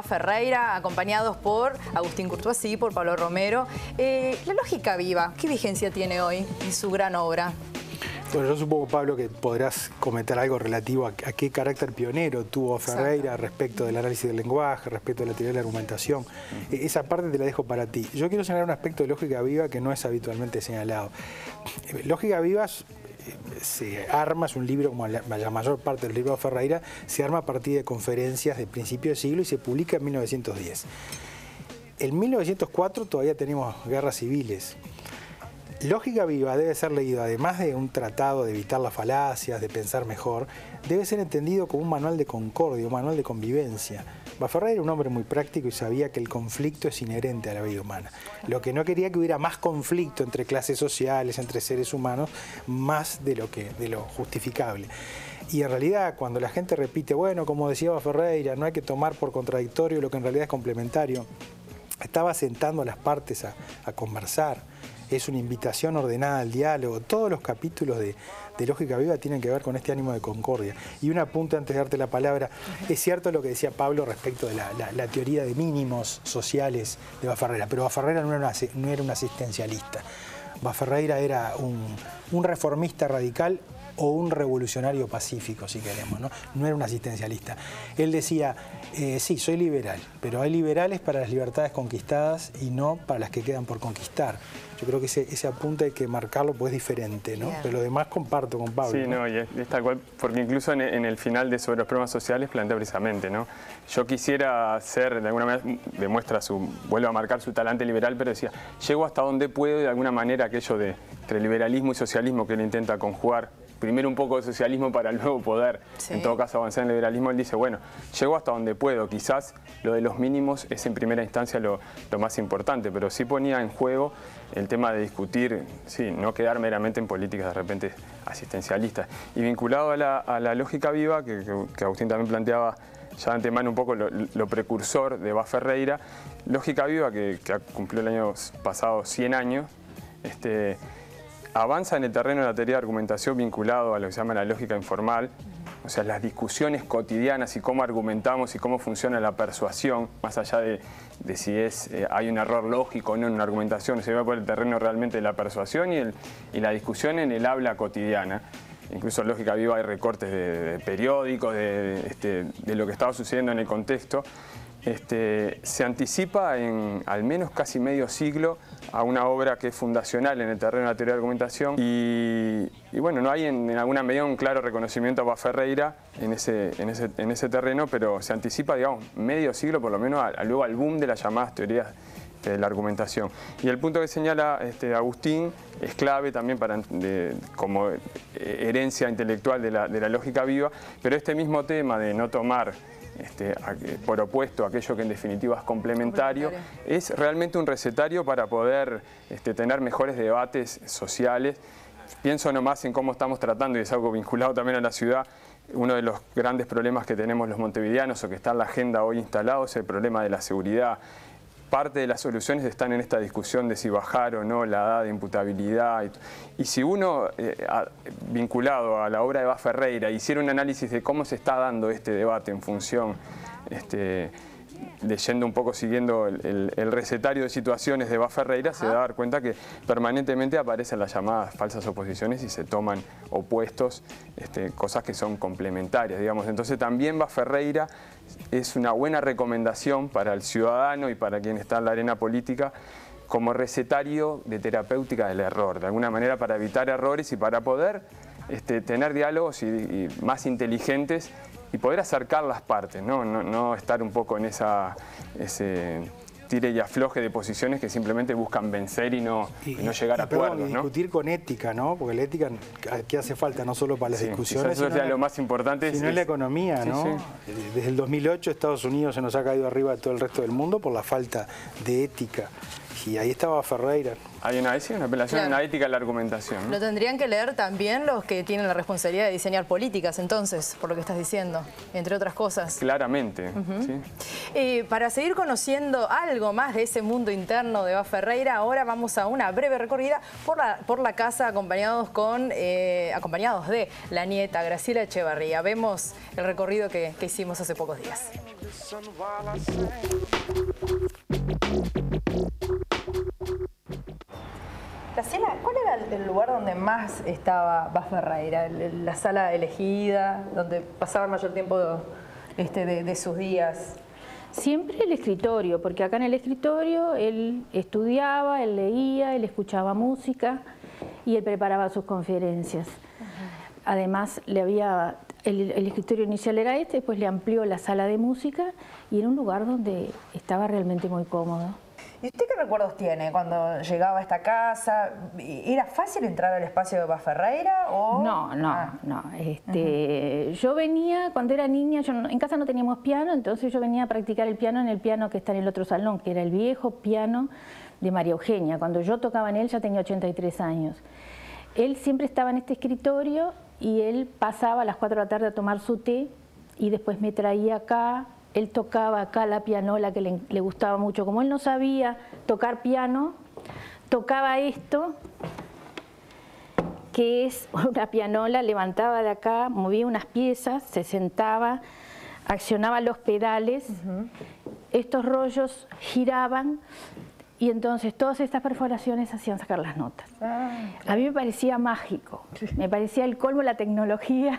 Ferreira, acompañados por Agustín Courtoisí, por Pablo Romero. La lógica viva, ¿qué vigencia tiene hoy en su gran obra? Bueno, yo supongo, Pablo, que podrás comentar algo relativo a qué carácter pionero tuvo Ferreira respecto del análisis del lenguaje, respecto de la teoría de la argumentación. Esa parte te la dejo para ti. Yo quiero señalar un aspecto de lógica viva que no es habitualmente señalado. Lógica viva se arma, es un libro, como la mayor parte del libro de Ferreira, se arma a partir de conferencias de principio de siglo y se publica en 1910. En 1904 todavía tenemos guerras civiles. Lógica viva debe ser leído, además de un tratado de evitar las falacias, de pensar mejor, debe ser entendido como un manual de concordia, un manual de convivencia. Ferreira era un hombre muy práctico y sabía que el conflicto es inherente a la vida humana. Lo que no quería que hubiera más conflicto entre clases sociales, entre seres humanos, más de lo justificable. Y en realidad, cuando la gente repite, bueno, como decía Ferreira, no hay que tomar por contradictorio lo que en realidad es complementario, estaba sentando a las partes a conversar. Es una invitación ordenada al diálogo. Todos los capítulos de Lógica Viva tienen que ver con este ánimo de concordia. Y un apunte antes de darte la palabra. Es cierto lo que decía Pablo respecto de la teoría de mínimos sociales de Ferreira, pero Ferreira no era un asistencialista. Ferreira era un reformista radical o un revolucionario pacífico, si queremos, ¿no? No era un asistencialista. Él decía, sí, soy liberal, pero hay liberales para las libertades conquistadas y no para las que quedan por conquistar. Yo creo que ese apunte hay que marcarlo porque es diferente, ¿no? Pero lo demás comparto con Pablo. Sí, ¿no? Y es tal cual, porque incluso en el final de Sobre los problemas sociales plantea precisamente, ¿no? Yo quisiera ser, de alguna manera, vuelve a marcar su talante liberal, pero decía, llego hasta donde puedo y de alguna manera aquello de entre liberalismo y socialismo que él intenta conjugar. Primero un poco de socialismo para luego poder, en todo caso, avanzar en el liberalismo. Él dice, bueno, llego hasta donde puedo. Quizás lo de los mínimos es en primera instancia lo más importante, pero sí ponía en juego el tema de discutir, sí, no quedar meramente en políticas de repente asistencialistas. Y vinculado a la lógica viva, que Agustín también planteaba ya de antemano un poco lo precursor de Ferreira, lógica viva que cumplió el año pasado 100 años, avanza en el terreno de la teoría de argumentación vinculado a lo que se llama la lógica informal, o sea, las discusiones cotidianas y cómo argumentamos y cómo funciona la persuasión, más allá de si hay un error lógico o no en una argumentación, se va por el terreno realmente de la persuasión y la discusión en el habla cotidiana. Incluso en Lógica Viva hay recortes de periódicos, de lo que estaba sucediendo en el contexto. Se anticipa en al menos casi medio siglo a una obra que es fundacional en el terreno de la teoría de argumentación y bueno, no hay en alguna medida un claro reconocimiento a Ferreira en ese terreno, pero se anticipa, digamos, medio siglo por lo menos luego al boom de las llamadas teorías de la argumentación. Y el punto que señala Agustín es clave también como herencia intelectual de la lógica viva, pero este mismo tema de no tomar por opuesto aquello que en definitiva es complementario, es realmente un recetario para poder tener mejores debates sociales. Pienso nomás en cómo estamos tratando, y es algo vinculado también a la ciudad, uno de los grandes problemas que tenemos los montevideanos o que está en la agenda hoy instalado es el problema de la seguridad. Parte de las soluciones están en esta discusión de si bajar o no la edad de imputabilidad. Y si uno, vinculado a la obra de Ferreira, hiciera un análisis de cómo se está dando este debate en función, leyendo un poco, siguiendo el recetario de situaciones de Ferreira, se da a dar cuenta que permanentemente aparecen las llamadas falsas oposiciones y se toman opuestos, cosas que son complementarias, digamos. Entonces también Ferreira es una buena recomendación para el ciudadano y para quien está en la arena política como recetario de terapéutica del error, de alguna manera para evitar errores y para poder tener diálogos y más inteligentes y poder acercar las partes, no estar un poco en ese tire y afloje de posiciones que simplemente buscan vencer y no llegar a acuerdos, ¿no? Discutir con ética, ¿no? Porque la ética que hace falta no solo para las discusiones, eso es lo más importante, sino en la economía, ¿no? Sí. Desde el 2008 Estados Unidos se nos ha caído arriba de todo el resto del mundo por la falta de ética. Y ahí estaba Ferreira. Hay una apelación a una ética en la argumentación, ¿no? Lo tendrían que leer también los que tienen la responsabilidad de diseñar políticas, entonces, por lo que estás diciendo, entre otras cosas. Claramente, sí. Para seguir conociendo algo más de ese mundo interno de Ferreira, ahora vamos a una breve recorrida por la casa acompañados de la nieta Graciela Echevarría. Vemos el recorrido que hicimos hace pocos días. Graciela, ¿cuál era el lugar donde más estaba Bas Ferreira? La sala elegida, donde pasaba el mayor tiempo de sus días. Siempre el escritorio, porque acá en el escritorio él estudiaba, él leía, él escuchaba música y él preparaba sus conferencias. Además, el escritorio inicial era este, después le amplió la sala de música y era un lugar donde estaba realmente muy cómodo. ¿Y usted qué recuerdos tiene cuando llegaba a esta casa? ¿Era fácil entrar al espacio de Bas Ferreira? ¿O? No. Yo venía, cuando era niña, en casa no teníamos piano, entonces yo venía a practicar el piano en el piano que está en el otro salón, que era el viejo piano de María Eugenia. Cuando yo tocaba en él ya tenía 83 años. Él siempre estaba en este escritorio y él pasaba a las 4 de la tarde a tomar su té y después me traía acá. Él tocaba acá la pianola que le gustaba mucho. Como él no sabía tocar piano, tocaba esto, que es una pianola, levantaba de acá, movía unas piezas, se sentaba, accionaba los pedales, estos rollos giraban y entonces todas estas perforaciones hacían sacar las notas. A mí me parecía mágico, me parecía el colmo la tecnología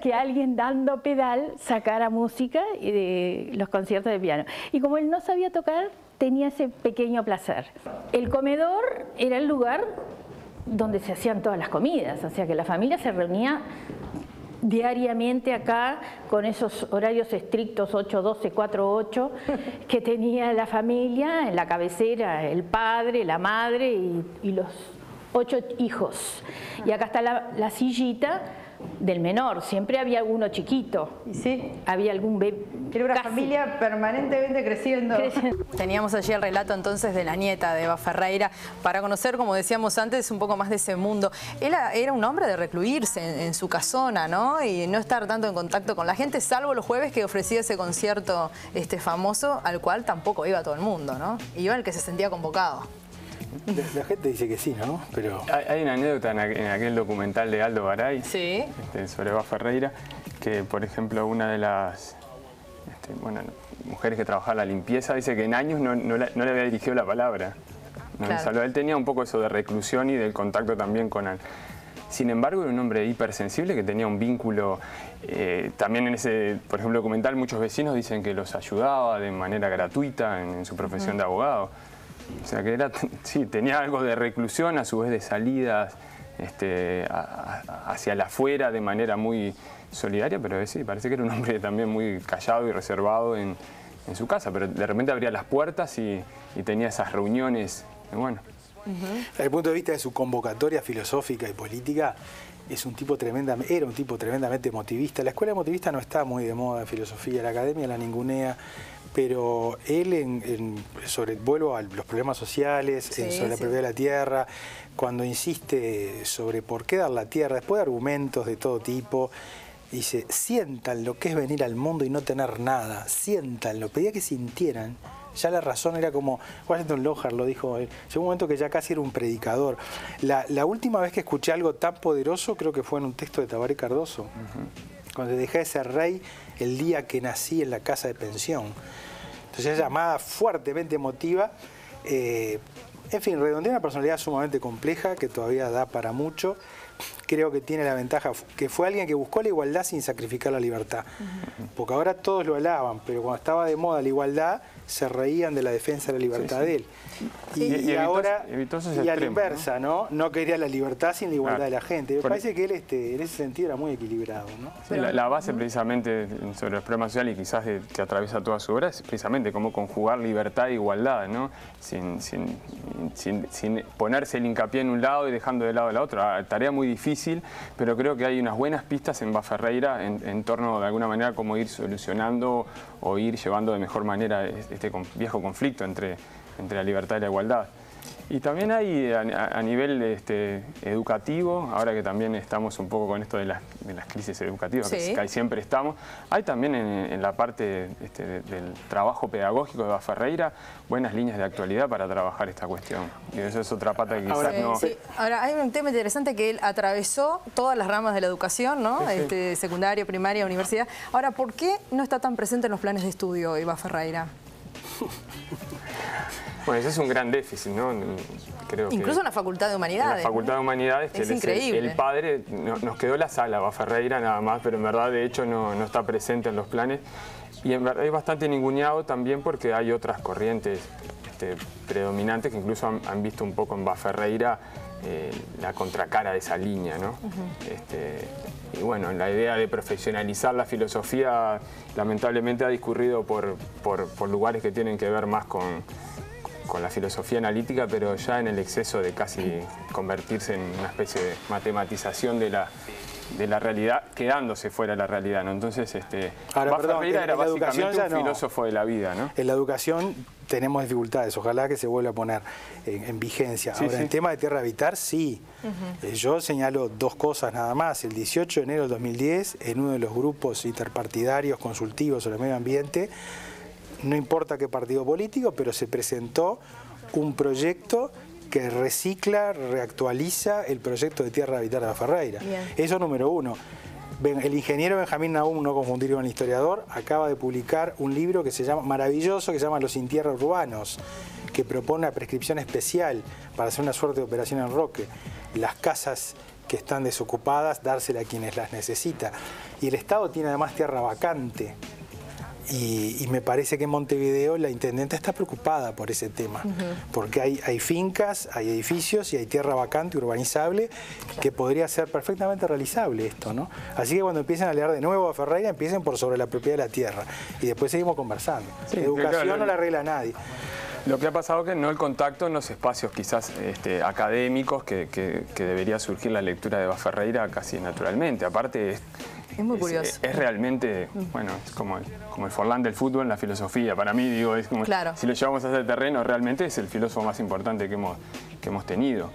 que alguien dando pedal sacara música de los conciertos de piano. Y como él no sabía tocar, tenía ese pequeño placer. El comedor era el lugar donde se hacían todas las comidas, o sea que la familia se reunía diariamente acá con esos horarios estrictos 8-12, 4-8 que tenía la familia, en la cabecera el padre, la madre y los 8 hijos. Y acá está la sillita del menor, siempre había alguno chiquito, ¿sí? Había algún bebé. Era una familia permanentemente creciendo. Teníamos allí el relato entonces de la nieta de Bas Ferreira para conocer, como decíamos antes, un poco más de ese mundo. Él era un hombre de recluirse en su casona, ¿no? Y no estar tanto en contacto con la gente, salvo los jueves que ofrecía ese concierto famoso, al cual tampoco iba todo el mundo, ¿no? Iba el que se sentía convocado. La gente dice que sí, ¿no? Pero hay una anécdota en aquel documental de Aldo Garay, sí, sobre Bas Ferreira, que por ejemplo una de las mujeres que trabajaba en la limpieza dice que en años no le había dirigido la palabra. ¿No? Claro. Él tenía un poco eso de reclusión y del contacto también con él. Sin embargo, era un hombre hipersensible que tenía un vínculo, también en ese, por ejemplo, documental, muchos vecinos dicen que los ayudaba de manera gratuita en su profesión de abogado. O sea que sí, tenía algo de reclusión, a su vez de salidas hacia el afuera de manera muy solidaria, pero sí, parece que era un hombre también muy callado y reservado en su casa, pero de repente abría las puertas y tenía esas reuniones, bueno. Desde el punto de vista de su convocatoria filosófica y política, era un tipo tremendamente emotivista. La escuela emotivista no está muy de moda en filosofía, la academia la ningunea, pero él, vuelvo a los problemas sociales, sobre la propiedad de la tierra, cuando insiste sobre por qué dar la tierra, después de argumentos de todo tipo, dice, sientan lo que es venir al mundo y no tener nada, siéntanlo, pedía que sintieran. Ya la razón era como, Washington Lohar lo dijo, llegó un momento que ya casi era un predicador. La última vez que escuché algo tan poderoso creo que fue en un texto de Tabaré Cardoso, cuando dejé de ser rey el día que nací en la casa de pensión. Entonces esa llamada fuertemente emotiva, en fin, redondea una personalidad sumamente compleja que todavía da para mucho. Creo que tiene la ventaja que fue alguien que buscó la igualdad sin sacrificar la libertad. Porque ahora todos lo alaban, pero cuando estaba de moda la igualdad, se reían de la defensa de la libertad de él. Y ahora, y a la inversa, ¿no? No quería la libertad sin la igualdad de la gente. Me parece que él en ese sentido era muy equilibrado, ¿no? Sí, la base precisamente sobre los problemas sociales y quizás que atraviesa toda su obra es precisamente cómo conjugar libertad e igualdad, ¿no? Sin ponerse el hincapié en un lado y dejando de lado la otra. Tarea muy difícil, pero creo que hay unas buenas pistas en Bas Ferreira en torno de alguna manera cómo ir solucionando o ir llevando de mejor manera este viejo conflicto entre la libertad y la igualdad. Y también hay a nivel educativo, ahora que también estamos un poco con esto de las crisis educativas, sí, que ahí siempre estamos, hay también en la parte del trabajo pedagógico de Baferreira buenas líneas de actualidad para trabajar esta cuestión. Y eso es otra pata que quizás no... Sí. Ahora, hay un tema interesante que él atravesó todas las ramas de la educación, ¿no? Sí. Secundaria, primaria, universidad. Ahora, ¿por qué no está tan presente en los planes de estudio Baferreira? Bueno, ese es un gran déficit, ¿no? Creo incluso en la Facultad de Humanidades. En la Facultad de Humanidades, que es increíble. El padre, nos quedó la sala, Baferreira nada más, pero en verdad, de hecho, no está presente en los planes. Y en verdad es bastante ninguneado también porque hay otras corrientes predominantes que incluso han visto un poco en Baferreira la contracara de esa línea, ¿no? Y bueno, la idea de profesionalizar la filosofía lamentablemente ha discurrido por lugares que tienen que ver más con la filosofía analítica, pero ya en el exceso de casi convertirse en una especie de matematización de la realidad, quedándose fuera de la realidad, ¿no? Entonces, Baferreira era básicamente un filósofo de la vida, ¿no? En la educación tenemos dificultades, ojalá que se vuelva a poner en vigencia. Sí, ahora, sí. en tema de tierra habitar, sí. Yo señalo dos cosas nada más. El 18 de enero del 2010, en uno de los grupos interpartidarios consultivos sobre el medio ambiente, no importa qué partido político, pero se presentó un proyecto que recicla, reactualiza el proyecto de tierra de habitar de Baferreira. Eso número uno. El ingeniero Benjamín Nahum, no confundir con el historiador, acaba de publicar un libro que se llama maravilloso, que se llama Los sin tierra urbanos, que propone una prescripción especial para hacer una suerte de operación en Roque. Las casas que están desocupadas, dársela a quienes las necesitan. Y el Estado tiene además tierra vacante. Y me parece que en Montevideo la intendente está preocupada por ese tema, porque hay fincas, hay edificios y hay tierra vacante, urbanizable, que podría ser perfectamente realizable esto, ¿no? Así que cuando empiecen a leer de nuevo a Ferreira, empiecen por sobre la propiedad de la tierra y después seguimos conversando. Sí, educación claro, no la arregla nadie. Lo que ha pasado es que no el contacto en los espacios quizás académicos que debería surgir la lectura de Baferreira casi naturalmente. Aparte es muy curioso. Es realmente, bueno, es como el Forlán del fútbol en la filosofía. Para mí, digo, es como si lo llevamos a ese terreno, realmente es el filósofo más importante que hemos tenido.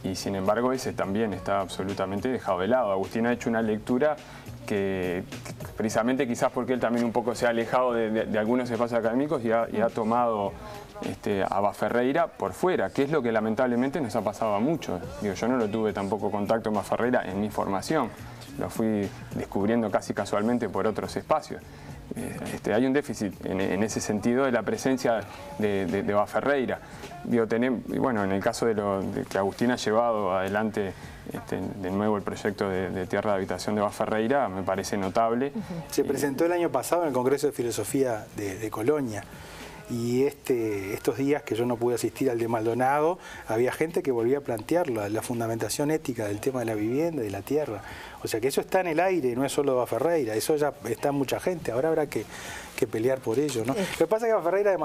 Y sin embargo, ese también está absolutamente dejado de lado. Agustín ha hecho una lectura que precisamente quizás porque él también un poco se ha alejado de algunos espacios académicos y ha tomado a Baferreira por fuera, que es lo que lamentablemente nos ha pasado a muchos. Digo, yo no lo tuve tampoco contacto con Baferreira en mi formación, lo fui descubriendo casi casualmente por otros espacios. Hay un déficit en ese sentido de la presencia de Baferreira. Digo, bueno, en el caso de que Agustín ha llevado adelante de nuevo el proyecto de tierra de habitación de Baferreira, me parece notable. Se presentó el año pasado en el Congreso de Filosofía de Colonia. Y estos días que yo no pude asistir al de Maldonado, había gente que volvía a plantear la fundamentación ética del tema de la vivienda y de la tierra. O sea que eso está en el aire, no es solo Baferreira, eso ya está en mucha gente, ahora habrá que pelear por ello, ¿no? Lo que pasa es que Baferreira es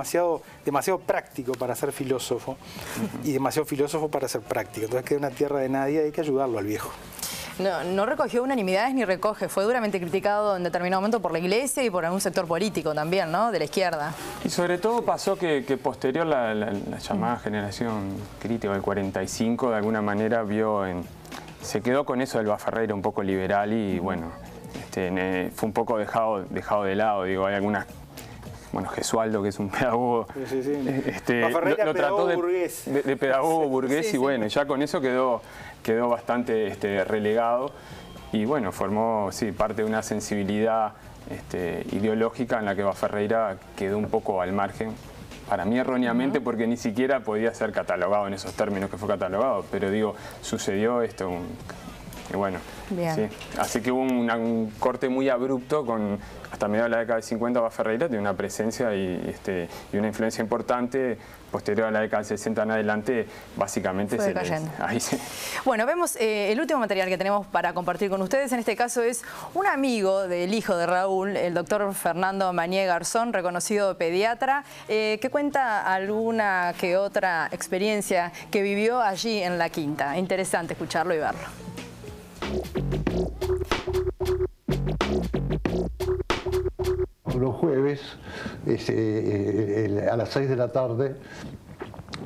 demasiado práctico para ser filósofo y demasiado filósofo para ser práctico. Entonces queda una tierra de nadie, hay que ayudarlo al viejo. No recogió unanimidades ni recoge, fue duramente criticado en determinado momento por la Iglesia y por algún sector político también, ¿no? De la izquierda. Y sobre todo pasó que posterior la llamada generación crítica del 45, de alguna manera se quedó con eso del Baferreira un poco liberal y bueno, fue un poco dejado de lado. Digo, hay algunas... Bueno, Gesualdo, que es un pedagogo, lo trató de pedagogo burgués y bueno, ya con eso quedó bastante relegado y bueno, formó parte de una sensibilidad ideológica en la que Baferreira quedó un poco al margen, para mí erróneamente, porque ni siquiera podía ser catalogado en esos términos que fue catalogado, pero digo, sucedió esto, y bueno, sí. Así que hubo un corte muy abrupto hasta mediados de la década del 50 Baferreira tiene una presencia y una influencia importante. Posterior a la década del 60 en adelante, básicamente fue decayendo. Bueno, vemos el último material que tenemos para compartir con ustedes. En este caso es un amigo del hijo de Raúl, el doctor Fernando Mañé Garzón, reconocido pediatra, que cuenta alguna que otra experiencia que vivió allí en La Quinta. Interesante escucharlo y verlo. Los jueves, a las 6 de la tarde,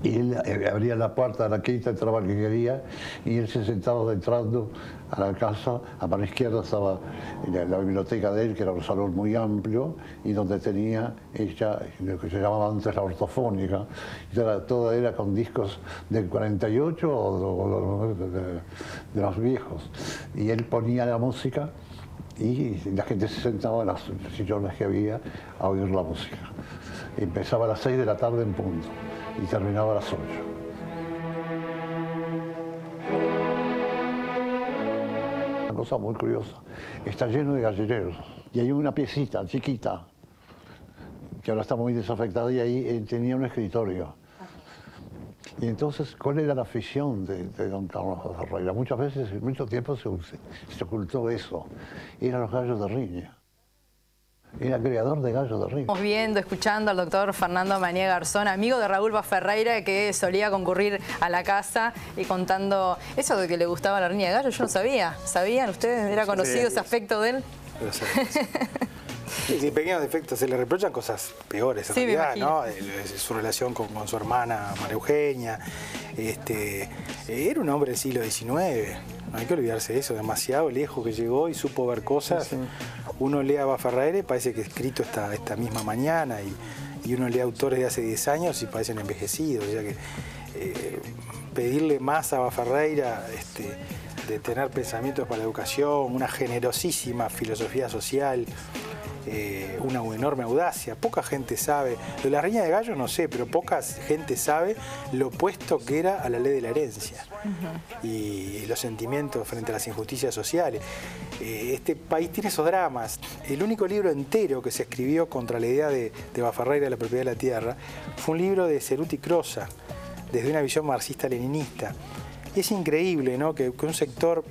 Y él abría la puerta de la quinta, entraba el que quería, y él se sentaba entrando a la casa. A mano izquierda estaba la biblioteca de él, que era un salón muy amplio, y donde tenía ella lo que se llamaba antes la ortofónica. Todo era con discos del 48 o de los viejos. Y él ponía la música y la gente se sentaba en los sillones que había a oír la música. Empezaba a las 6 de la tarde en punto y terminaba a las 8. Una cosa muy curiosa, está lleno de galleros y hay una piecita chiquita que ahora está muy desafectada y ahí tenía un escritorio. Y entonces, ¿cuál era la afición de don Carlos Ferreira? Muchas veces, en mucho tiempo se ocultó eso. Eran los gallos de riña. Era creador de gallos de riña. Estamos viendo, escuchando al doctor Fernando Mañé Garzón, amigo de Raúl Baferreira, que solía concurrir a la casa y contando eso de que le gustaba la riña de gallos. Yo no sabía. ¿Sabían ustedes? ¿Era conocido ese aspecto de él? Sí, pequeños defectos, se le reprochan cosas peores en realidad, ¿no? Su relación con su hermana María Eugenia. Era un hombre del siglo XIX, no hay que olvidarse de eso, demasiado lejos que llegó y supo ver cosas. Sí. Uno lee a Baferreira y parece que escrito esta misma mañana, y uno lee autores de hace 10 años y parecen envejecidos. O sea que pedirle más a Baferreira, de tener pensamientos para la educación, una generosísima filosofía social, una enorme audacia. Poca gente sabe, de la riña de gallos no sé, pero poca gente sabe lo opuesto que era a la ley de la herencia y los sentimientos frente a las injusticias sociales. Este país tiene esos dramas. El único libro entero que se escribió contra la idea de Baferreira de la propiedad de la tierra fue un libro de Ceruti Crosa, desde una visión marxista-leninista. Y es increíble, ¿no?, que un sector,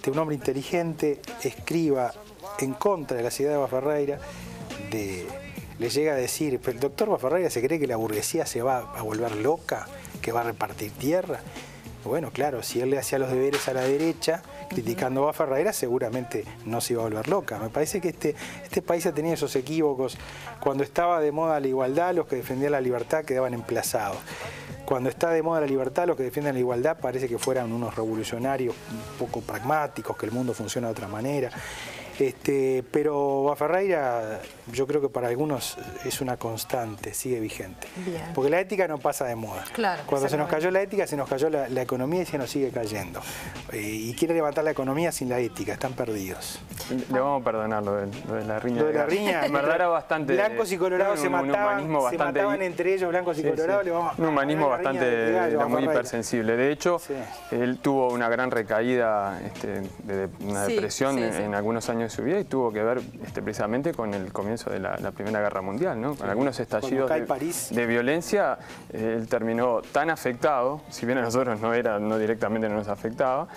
un hombre inteligente, escriba en contra de la ciudad de Baferreira, le llega a decir, pero el doctor Baferreira se cree que la burguesía se va a volver loca, que va a repartir tierra. Bueno, claro, si él le hacía los deberes a la derecha, criticando a Baferreira, seguramente no se iba a volver loca. Me parece que este país ha tenido esos equívocos. Cuando estaba de moda la igualdad, los que defendían la libertad quedaban emplazados. Cuando está de moda la libertad, los que defienden la igualdad parece que fueran unos revolucionarios un poco pragmáticos, que el mundo funciona de otra manera. Pero Baferreira, yo creo que para algunos es una constante, sigue vigente. Bien. Porque la ética no pasa de moda. Claro, cuando se nos cayó la ética, se nos cayó la economía y se nos sigue cayendo. Y quiere levantar la economía sin la ética, están perdidos. Le vamos a perdonar lo de la riña. Lo de la riña, en verdad era bastante... Blancos y colorados se mataban entre ellos, blancos y colorados. Sí. Un humanismo bastante muy hipersensible. De hecho, él tuvo una gran recaída, una depresión en algunos años de su vida, y tuvo que ver precisamente con el comienzo de la Primera Guerra Mundial, ¿no? Con algunos estallidos de violencia. Él terminó tan afectado, si bien a nosotros no directamente no nos afectaba,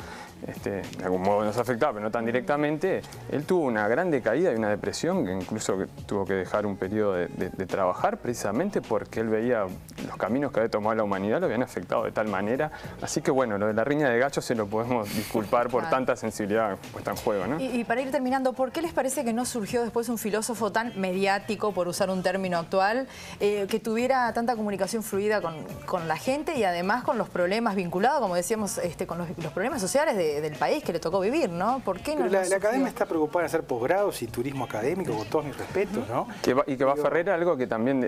de algún modo nos afectaba, pero no tan directamente. Él tuvo una gran decaída y una depresión, que incluso tuvo que dejar un periodo de trabajar, precisamente porque él veía los caminos que había tomado la humanidad, lo habían afectado de tal manera. Así que bueno, lo de la riña de gallos se lo podemos disculpar por tanta sensibilidad puesta en juego, ¿no? Y para ir terminando, ¿por qué les parece que no surgió después un filósofo tan mediático, por usar un término actual, que tuviera tanta comunicación fluida con la gente y además con los problemas vinculados, como decíamos, con los problemas sociales del país que le tocó vivir, ¿no? ¿Por qué no? La academia está preocupada en hacer posgrados y turismo académico, con todos mis respetos, ¿no? Y que Baferreira algo que también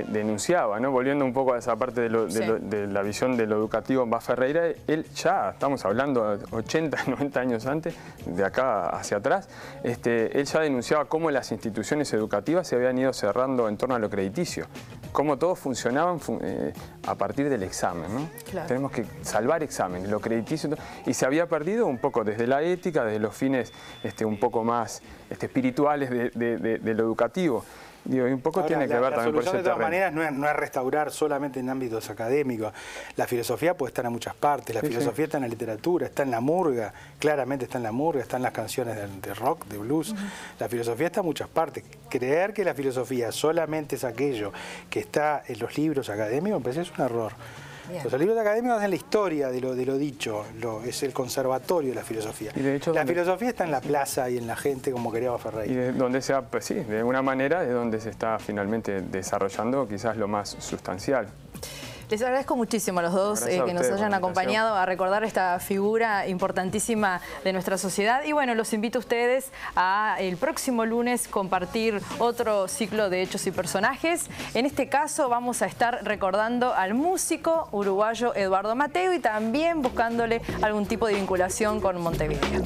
denunciaba, ¿no? Volviendo un poco a esa parte de la visión de lo educativo en Baferreira, él ya, estamos hablando de 80, 90 años antes, de acá hacia atrás, él ya denunciaba cómo las instituciones educativas se habían ido cerrando en torno a lo crediticio, cómo todos funcionaban a partir del examen, ¿no? Claro. Tenemos que salvar exámenes, lo crediticio, y se había perdido un poco desde la ética, desde los fines un poco más espirituales de lo educativo. Digo, y un poco tiene que ver también por ese terreno. De todas maneras no es restaurar solamente en ámbitos académicos. La filosofía puede estar en muchas partes. La filosofía está en la literatura, está en la murga, claramente está en la murga, está en las canciones de rock, de blues. La filosofía está en muchas partes. Creer que la filosofía solamente es aquello que está en los libros académicos, pues es un error. Bien. Los libros académicos hacen la historia de lo dicho, es el conservatorio de la filosofía. Y de hecho, la filosofía está en la plaza y en la gente, como quería Baferreira. Y donde pues sí, de alguna manera es donde se está finalmente desarrollando quizás lo más sustancial. Les agradezco muchísimo a los dos que nos hayan acompañado a recordar esta figura importantísima de nuestra sociedad. Y bueno, los invito a ustedes a el próximo lunes compartir otro ciclo de hechos y personajes. En este caso vamos a estar recordando al músico uruguayo Eduardo Mateo y también buscándole algún tipo de vinculación con Montevideo.